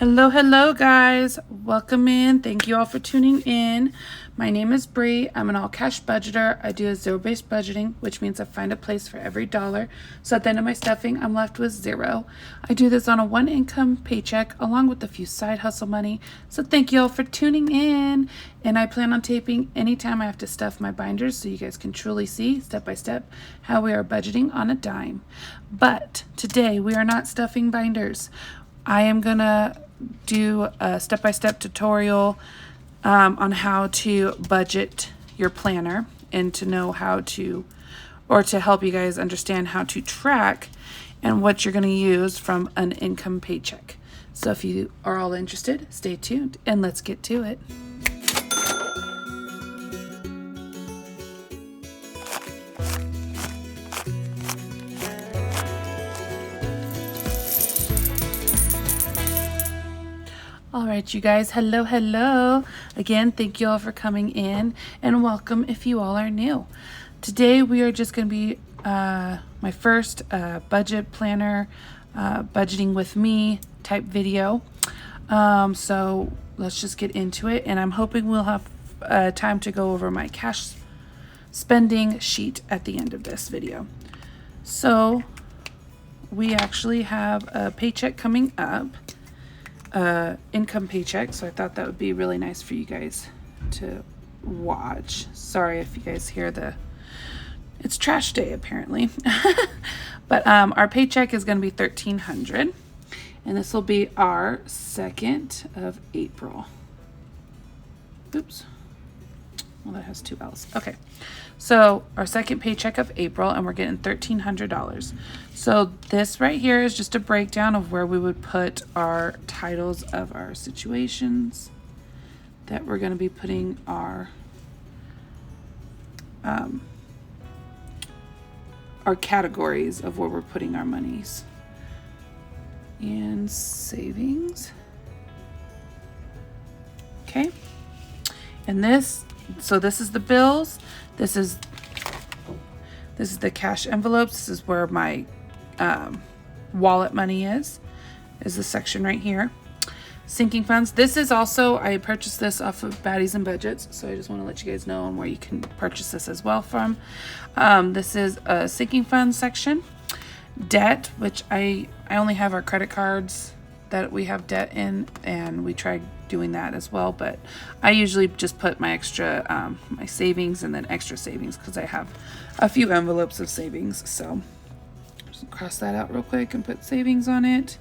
Hello guys. Welcome in. Thank you all for tuning in. My name is Bree. I'm an all cash budgeter. I do a zero-based budgeting, which means I find a place for every dollar. So at the end of my stuffing, I'm left with zero. I do this on a one income paycheck along with a few side hustle money. So thank you all for tuning in. And I plan on taping anytime I have to stuff my binders so you guys can truly see step by step how we are budgeting on a dime. But today we are not stuffing binders. I am gonna do a step-by-step tutorial on how to budget your planner and to know how to, or to help you guys understand how to track and what you're going to use from an income paycheck. So if you are all interested, stay tuned and let's get to it. All right, you guys, hello. Again, thank you all for coming in and welcome if you all are new. Today, we are just going to be my first budget planner, budgeting with me type video. So let's just get into it. And I'm hoping we'll have time to go over my cash spending sheet at the end of this video. So we actually have a paycheck coming up. Income paycheck, so I thought that would be really nice for you guys to watch. Sorry if you guys hear it's trash day apparently. But our paycheck is going to be $1,300 and this will be our 2nd of April. Oops, well that has 2 L's. Okay, so our second paycheck of April and we're getting $1,300. So this right here is just a breakdown of where we would put our titles of our situations that we're going to be putting our categories of where we're putting our monies. And savings. Okay. And this is the bills. This is the cash envelopes. This is where my wallet money is the section right here. Sinking funds. This is also, I purchased this off of Baddies and Budgets, so I just want to let you guys know on where you can purchase this as well from. This is a sinking funds section. Debt, which I only have our credit cards that we have debt in, and we tried doing that as well, but I usually just put my extra my savings and then extra savings because I have a few envelopes of savings. So just cross that out real quick and put savings on it.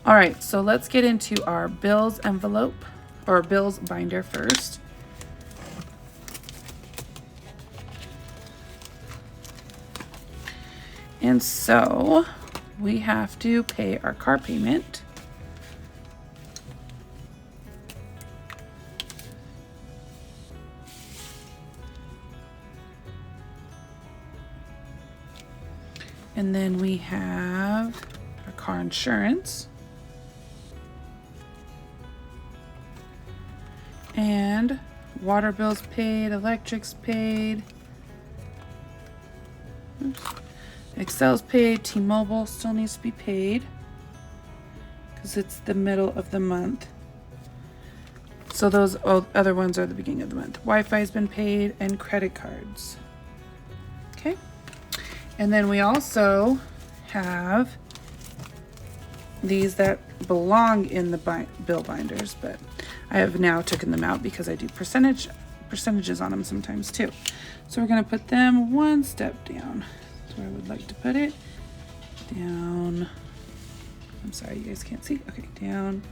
All right, so let's get into our bills envelope or bills binder first. And so we have to pay our car payment. And then we have our car insurance. And water bills paid, electric's paid. Oops. Excel's paid, T-Mobile still needs to be paid because it's the middle of the month. So those other ones are the beginning of the month. Wi-Fi's been paid and credit cards. Okay. And then we also have these that belong in the bill binders, but I have now taken them out because I do percentages on them sometimes too. So we're going to put them one step down. That's where I would like to put it. Down. I'm sorry, you guys can't see. Okay, down.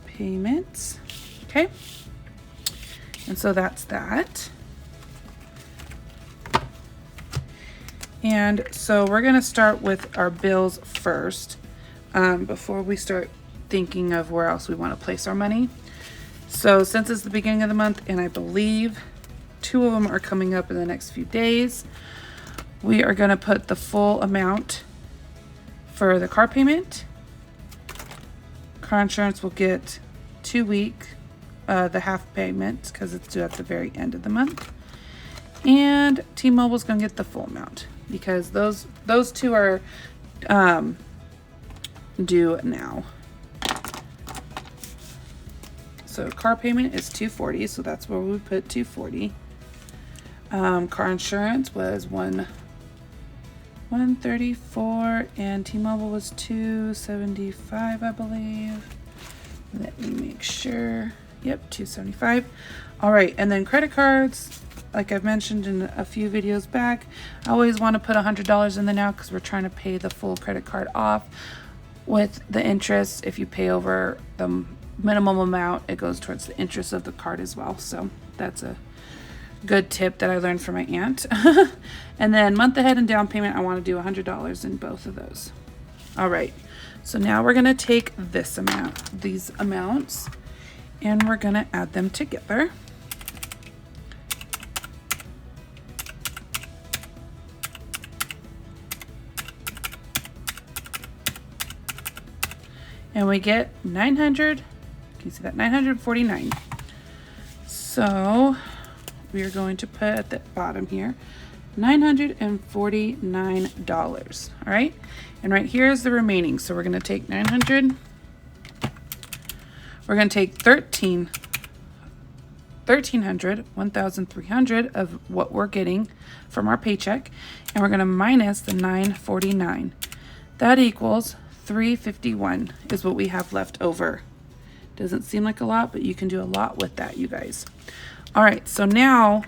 Payments. Okay. And so that's that. And so we're going to start with our bills first before we start thinking of where else we want to place our money. So since it's the beginning of the month, and I believe 2 of them are coming up in the next few days, we are going to put the full amount for the car payment. Car insurance will get 2 weeks, the half payment because it's due at the very end of the month. And T-Mobile's going to get the full amount because those 2 are due now. So car payment is $240, so that's where we put $240. Car insurance was $134, and T-Mobile was $275, I believe. Let me make sure. Yep, $275. All right, and then credit cards, like I've mentioned in a few videos back, I always want to put $100 in there now because we're trying to pay the full credit card off. With the interest, if you pay over the minimum amount, it goes towards the interest of the card as well. So that's a good tip that I learned from my aunt. And then month ahead and down payment, I want to do $100 in both of those. All right, so now we're going to take these amounts, and we're going to add them together. And we get 900, can you see that? 949. So we are going to put at the bottom here, $949, all right? And right here is the remaining. So we're gonna take 900, we're gonna take 1,300 of what we're getting from our paycheck, and we're gonna minus the 949. That equals 351 is what we have left over. Doesn't seem like a lot, but you can do a lot with that, you guys. All right, so now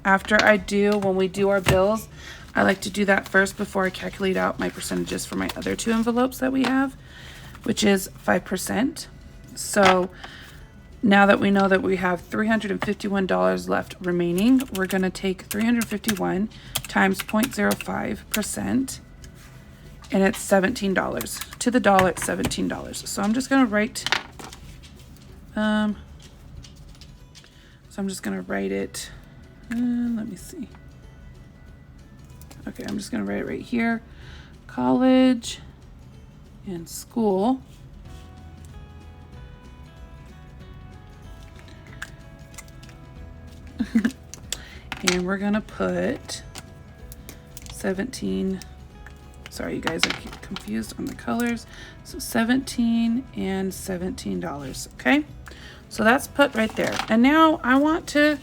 when we do our bills, I like to do that first before I calculate out my percentages for my other two envelopes that we have, which is 5%. So now that we know that we have $351 left remaining, we're gonna take 351 times 0.05%, and it's $17. To the dollar, it's $17. So I'm just gonna write, it, let me see. Okay, I'm just gonna write it right here. College and school. And we're gonna put 17, sorry you guys, I get confused on the colors. So 17 and $17, okay? So that's put right there. And now I want to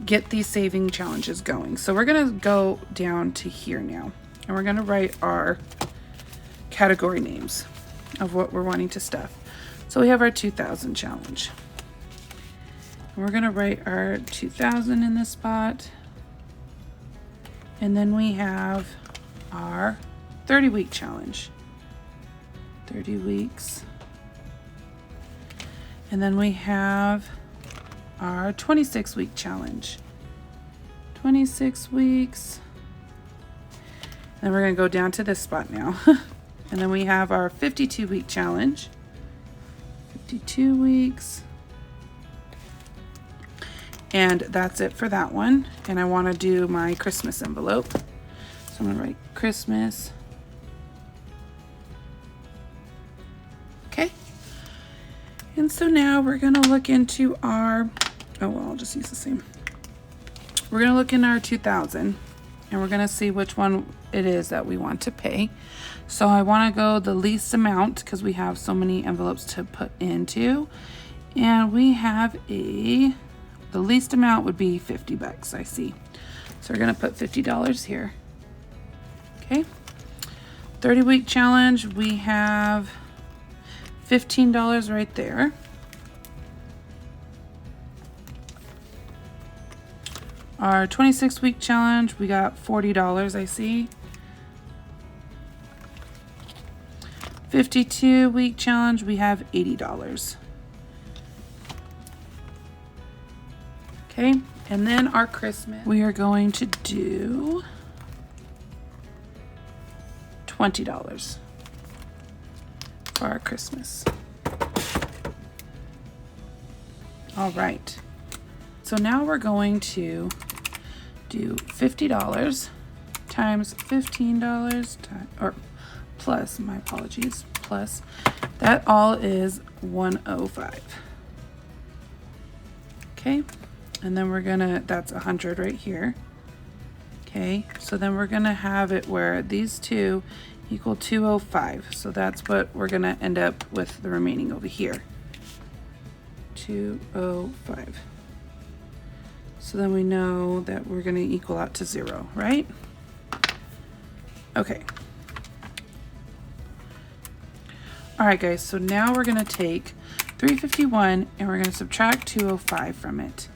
get these saving challenges going. So we're gonna go down to here now, and we're gonna write our category names of what we're wanting to stuff. So we have our 2,000 challenge. And we're gonna write our 2,000 in this spot. And then we have our 30-week challenge. 30 weeks. And then we have our 26-week challenge. 26 weeks. And we're going to go down to this spot now. And then we have our 52-week challenge. 52 weeks. And that's it for that one. And I want to do my Christmas envelope. So I'm going to write Christmas. Okay. And so now we're going to look into our, oh, well, I'll just use the same. We're going to look in our 2,000, and we're going to see which one it is that we want to pay. So I want to go the least amount because we have so many envelopes to put into. And we have the least amount would be $50, I see. So we're going to put $50 here. Okay. 30-week challenge, we have $15 right there. Our 26-week challenge, we got $40, I see. 52-week challenge, we have $80. Okay, and then our Christmas, we are going to do $20 for our Christmas. All right, so now we're going to do $50 times $15 or plus, my apologies, plus, that all is $105. Okay, and then we're gonna, that's 100 right here. Okay, so then we're gonna have it where these two equal 205. So that's what we're gonna end up with the remaining over here. 205. So then we know that we're going to equal out to 0, right? Okay. All right, guys, so now we're going to take 351 and we're going to subtract 205 from it.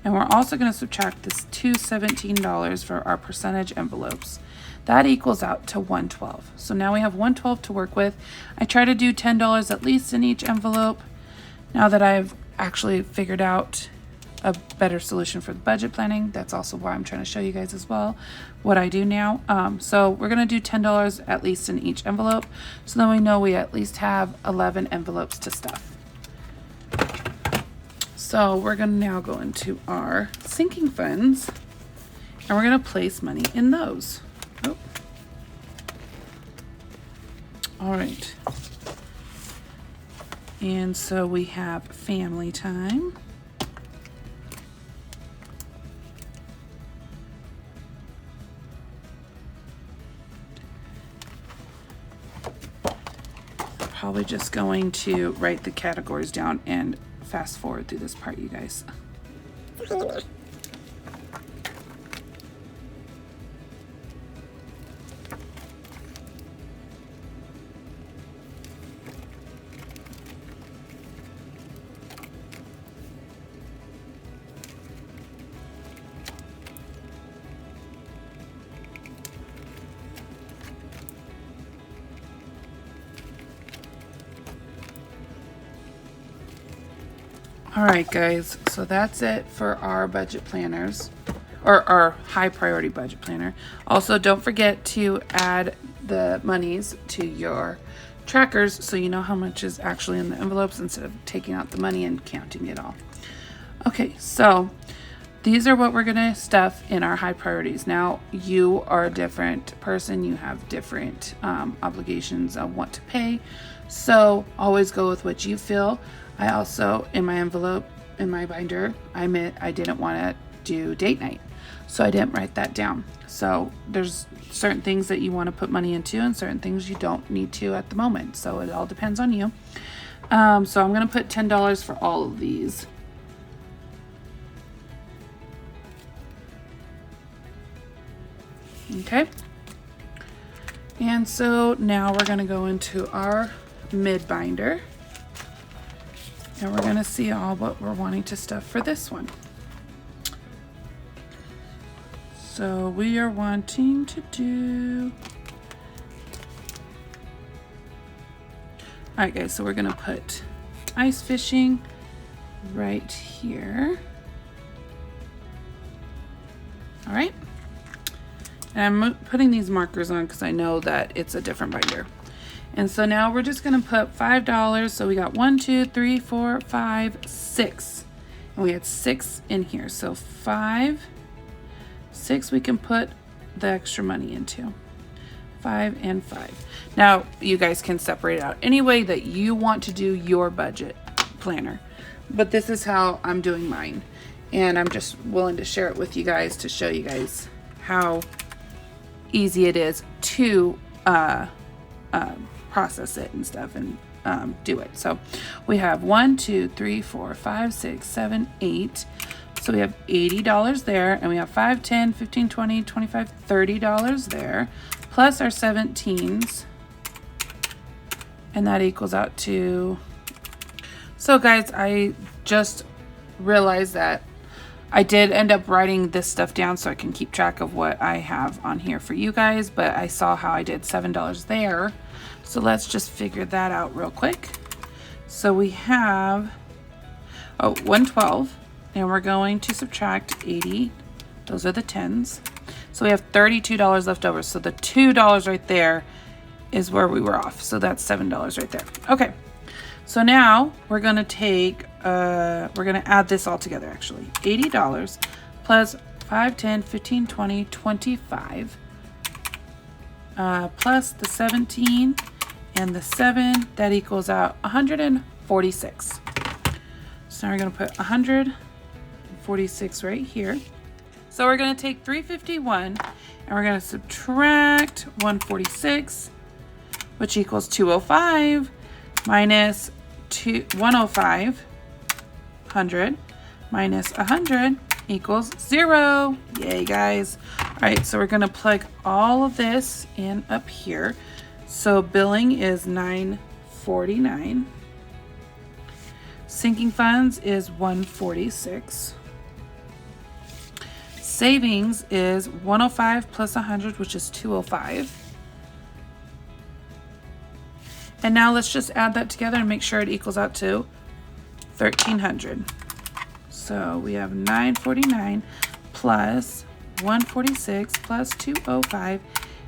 And we're also going to subtract this $217 for our percentage envelopes. That equals out to 112. So now we have 112 to work with. I try to do $10 at least in each envelope. Now that I've actually figured out a better solution for the budget planning, that's also why I'm trying to show you guys as well what I do now. So we're going to do $10 at least in each envelope. So then we know we at least have 11 envelopes to stuff. So we're going to now go into our sinking funds and we're going to place money in those. Oh. All right. And so we have family time. Probably just going to write the categories down and fast forward through this part, you guys. All right, guys, so that's it for our budget planners, or our high priority budget planner. Also, don't forget to add the monies to your trackers so you know how much is actually in the envelopes instead of taking out the money and counting it all. Okay, so these are what we're gonna stuff in our high priorities. Now, you are a different person. You have different obligations on what to pay. So always go with what you feel. I also, in my envelope, in my binder, I didn't want to do date night. So I didn't write that down. So there's certain things that you want to put money into and certain things you don't need to at the moment. So it all depends on you. So I'm going to put $10 for all of these. Okay. And so now we're going to go into our mid binder. And we're going to see all what we're wanting to stuff for this one. So we are wanting to do... Alright guys, so we're going to put ice fishing right here. Alright. And I'm putting these markers on because I know that it's a different binder. And so now we're just going to put $5. So we got 1, 2, 3, 4, 5, 6. And we had 6 in here. So 5, 6 we can put the extra money into. 5 and 5. Now you guys can separate it out any way that you want to do your budget planner. But this is how I'm doing mine. And I'm just willing to share it with you guys to show you guys how easy it is to process it and stuff and do it. So we have 1, 2, 3, 4, 5, 6, 7, 8. So we have $80 there, and we have 5, 10, 15, 20, 25, $30 there, plus our 17s, and that equals out to... So guys, I just realized that I did end up writing this stuff down so I can keep track of what I have on here for you guys, but I saw how I did $7 there. So let's just figure that out real quick. So we have 112, and we're going to subtract 80. Those are the 10s. So we have $32 left over. So the $2 right there is where we were off. So that's $7 right there. Okay. So now we're going to take, we're going to add this all together actually. $80 plus 5, 10, 15, 20, 25, plus the 17 and the 7, that equals out 146. So now we're going to put 146 right here. So we're going to take 351 and we're going to subtract 146, which equals 205 minus 105 100 minus 100 equals 0. Yay, guys. All right, so we're going to plug all of this in up here. So billing is $9.49. Sinking funds is $146. Savings is $105 plus 100, which is $205. And now let's just add that together and make sure it equals out to $1,300. So we have $9.49 plus $146 plus $205,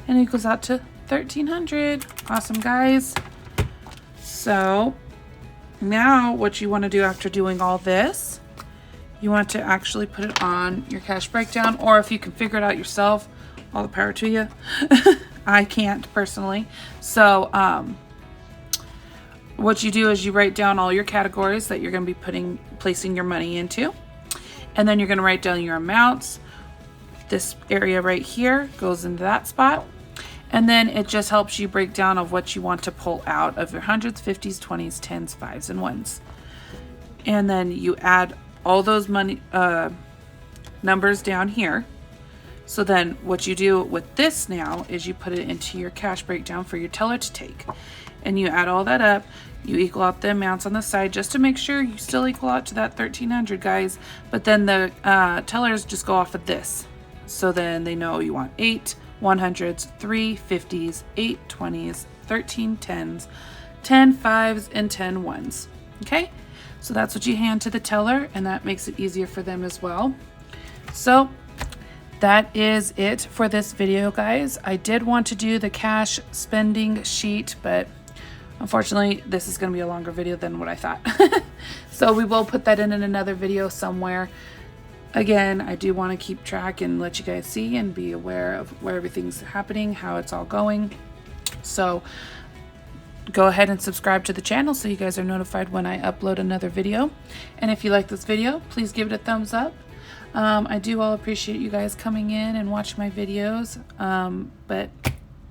and it equals out to $1,300. Awesome, guys. So now what you want to do after doing all this, you want to actually put it on your cash breakdown, or if you can figure it out yourself, all the power to you. I can't personally. So what you do is you write down all your categories that you're going to be placing your money into, and then you're going to write down your amounts. This area right here goes into that spot, and then it just helps you break down of what you want to pull out of your hundreds, 50s, 20s, 10s, 5s, and 1s. And then you add all those money numbers down here. So then what you do with this now is you put it into your cash breakdown for your teller to take, and you add all that up. You equal out the amounts on the side just to make sure you still equal out to that $1,300, guys. But then the tellers just go off of this, so then they know you want 8 100s, 3 50s, 8 20s, 13 10s, 10 5s, and 10 1s. Okay, so that's what you hand to the teller, and that makes it easier for them as well. So that is it for this video, guys. I did want to do the cash spending sheet, but unfortunately this is going to be a longer video than what I thought. So we will put that in another video somewhere. Again, I do want to keep track and let you guys see and be aware of where everything's happening, how it's all going. So go ahead and subscribe to the channel so you guys are notified when I upload another video. And if you like this video, please give it a thumbs up. I do all appreciate you guys coming in and watching my videos. But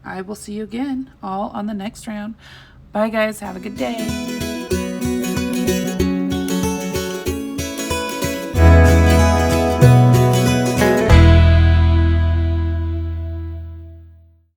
I will see you again all on the next round. Bye, guys. Have a good day.